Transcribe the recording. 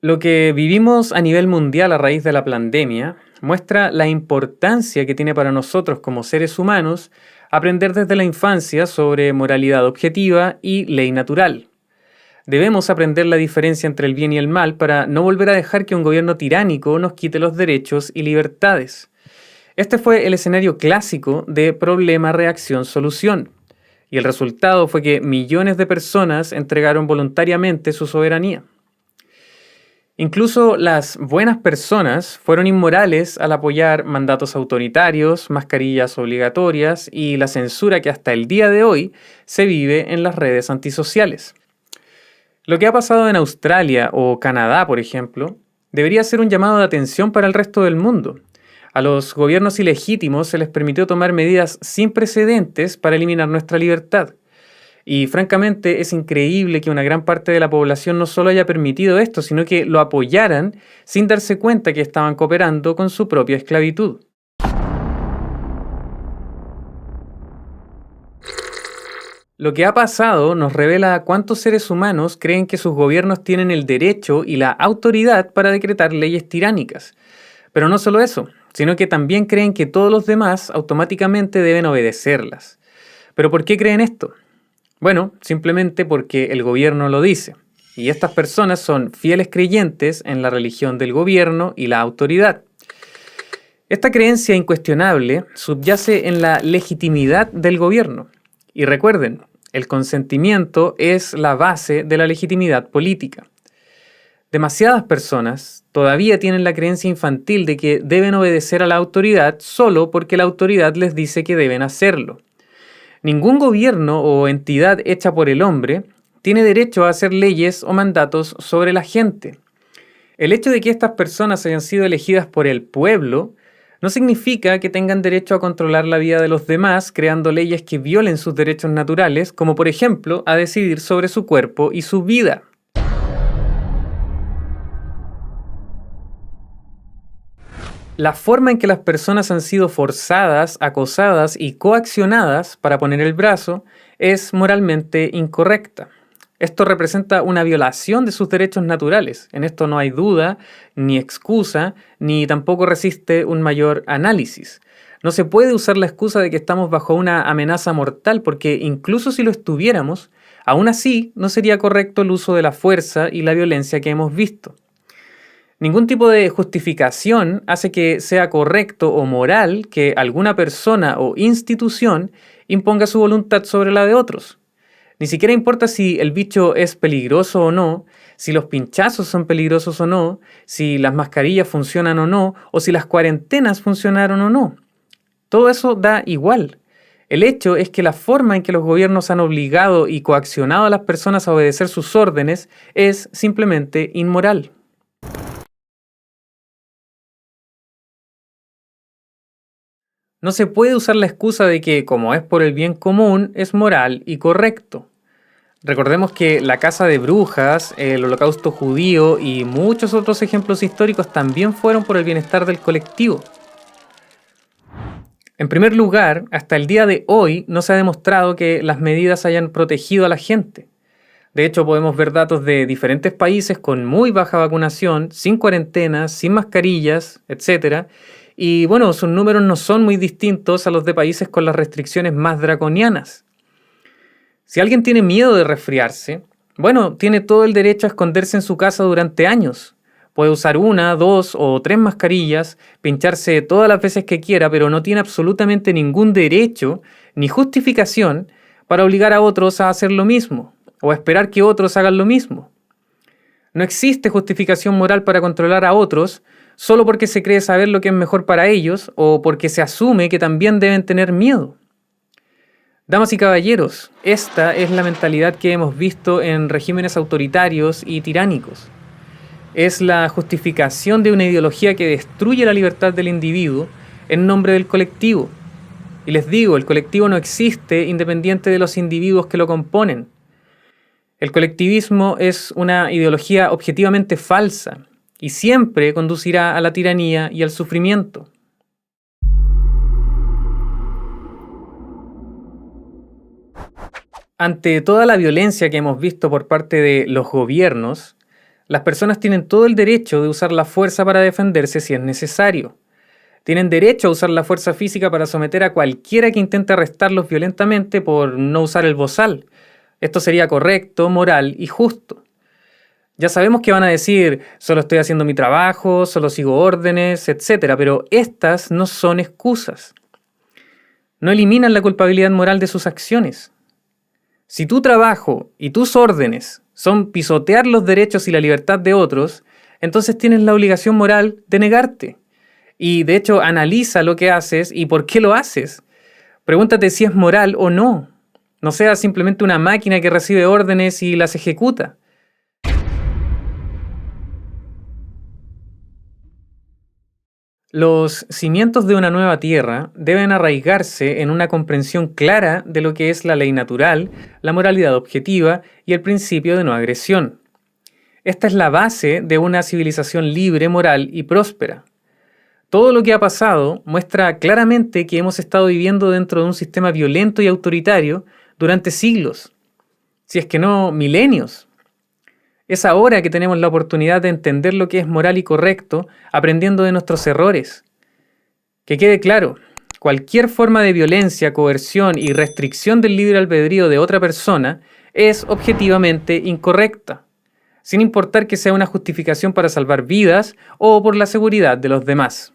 Lo que vivimos a nivel mundial a raíz de la pandemia muestra la importancia que tiene para nosotros como seres humanos aprender desde la infancia sobre moralidad objetiva y ley natural. Debemos aprender la diferencia entre el bien y el mal para no volver a dejar que un gobierno tiránico nos quite los derechos y libertades. Este fue el escenario clásico de problema-reacción-solución, y el resultado fue que millones de personas entregaron voluntariamente su soberanía. Incluso las buenas personas fueron inmorales al apoyar mandatos autoritarios, mascarillas obligatorias y la censura que hasta el día de hoy se vive en las redes antisociales. Lo que ha pasado en Australia o Canadá, por ejemplo, debería ser un llamado de atención para el resto del mundo. A los gobiernos ilegítimos se les permitió tomar medidas sin precedentes para eliminar nuestra libertad. Y francamente es increíble que una gran parte de la población no solo haya permitido esto, sino que lo apoyaran sin darse cuenta que estaban cooperando con su propia esclavitud. Lo que ha pasado nos revela cuántos seres humanos creen que sus gobiernos tienen el derecho y la autoridad para decretar leyes tiránicas. Pero no solo eso, sino que también creen que todos los demás automáticamente deben obedecerlas. ¿Pero por qué creen esto? Bueno, simplemente porque el gobierno lo dice, y estas personas son fieles creyentes en la religión del gobierno y la autoridad. Esta creencia incuestionable subyace en la legitimidad del gobierno. Y recuerden, el consentimiento es la base de la legitimidad política. Demasiadas personas todavía tienen la creencia infantil de que deben obedecer a la autoridad solo porque la autoridad les dice que deben hacerlo. Ningún gobierno o entidad hecha por el hombre tiene derecho a hacer leyes o mandatos sobre la gente. El hecho de que estas personas hayan sido elegidas por el pueblo no significa que tengan derecho a controlar la vida de los demás creando leyes que violen sus derechos naturales, como por ejemplo a decidir sobre su cuerpo y su vida. La forma en que las personas han sido forzadas, acosadas y coaccionadas para poner el brazo es moralmente incorrecta. Esto representa una violación de sus derechos naturales. En esto no hay duda, ni excusa, ni tampoco resiste un mayor análisis. No se puede usar la excusa de que estamos bajo una amenaza mortal, porque incluso si lo estuviéramos, aún así no sería correcto el uso de la fuerza y la violencia que hemos visto. Ningún tipo de justificación hace que sea correcto o moral que alguna persona o institución imponga su voluntad sobre la de otros. Ni siquiera importa si el bicho es peligroso o no, si los pinchazos son peligrosos o no, si las mascarillas funcionan o no, o si las cuarentenas funcionaron o no. Todo eso da igual. El hecho es que la forma en que los gobiernos han obligado y coaccionado a las personas a obedecer sus órdenes es simplemente inmoral. No se puede usar la excusa de que, como es por el bien común, es moral y correcto. Recordemos que la caza de brujas, el holocausto judío y muchos otros ejemplos históricos también fueron por el bienestar del colectivo. En primer lugar, hasta el día de hoy no se ha demostrado que las medidas hayan protegido a la gente. De hecho, podemos ver datos de diferentes países con muy baja vacunación, sin cuarentenas, sin mascarillas, etc. Y bueno, sus números no son muy distintos a los de países con las restricciones más draconianas. Si alguien tiene miedo de resfriarse, bueno, tiene todo el derecho a esconderse en su casa durante años. Puede usar 1, 2 o 3 mascarillas, pincharse todas las veces que quiera, pero no tiene absolutamente ningún derecho ni justificación para obligar a otros a hacer lo mismo o esperar que otros hagan lo mismo. No existe justificación moral para controlar a otros solo porque se cree saber lo que es mejor para ellos o porque se asume que también deben tener miedo. Damas y caballeros, esta es la mentalidad que hemos visto en regímenes autoritarios y tiránicos. Es la justificación de una ideología que destruye la libertad del individuo en nombre del colectivo. Y les digo, el colectivo no existe independiente de los individuos que lo componen. El colectivismo es una ideología objetivamente falsa y siempre conducirá a la tiranía y al sufrimiento. Ante toda la violencia que hemos visto por parte de los gobiernos, Las personas tienen todo el derecho de usar la fuerza para defenderse si es necesario. Tienen derecho a usar la fuerza física para someter a cualquiera que intente arrestarlos violentamente por no usar el bozal. Esto sería correcto, moral y justo. Ya sabemos que van a decir, solo estoy haciendo mi trabajo, solo sigo órdenes, etc., pero estas no son excusas. No eliminan la culpabilidad moral de sus acciones. Si tu trabajo y tus órdenes son pisotear los derechos y la libertad de otros, entonces tienes la obligación moral de negarte. Y de hecho, analiza lo que haces y por qué lo haces. Pregúntate si es moral o no. No seas simplemente una máquina que recibe órdenes y las ejecuta. Los cimientos de una nueva tierra deben arraigarse en una comprensión clara de lo que es la ley natural, la moralidad objetiva y el principio de no agresión. Esta es la base de una civilización libre, moral y próspera. Todo lo que ha pasado muestra claramente que hemos estado viviendo dentro de un sistema violento y autoritario durante siglos, si es que no milenios. Es ahora que tenemos la oportunidad de entender lo que es moral y correcto, aprendiendo de nuestros errores. Que quede claro, cualquier forma de violencia, coerción y restricción del libre albedrío de otra persona es objetivamente incorrecta, sin importar que sea una justificación para salvar vidas o por la seguridad de los demás.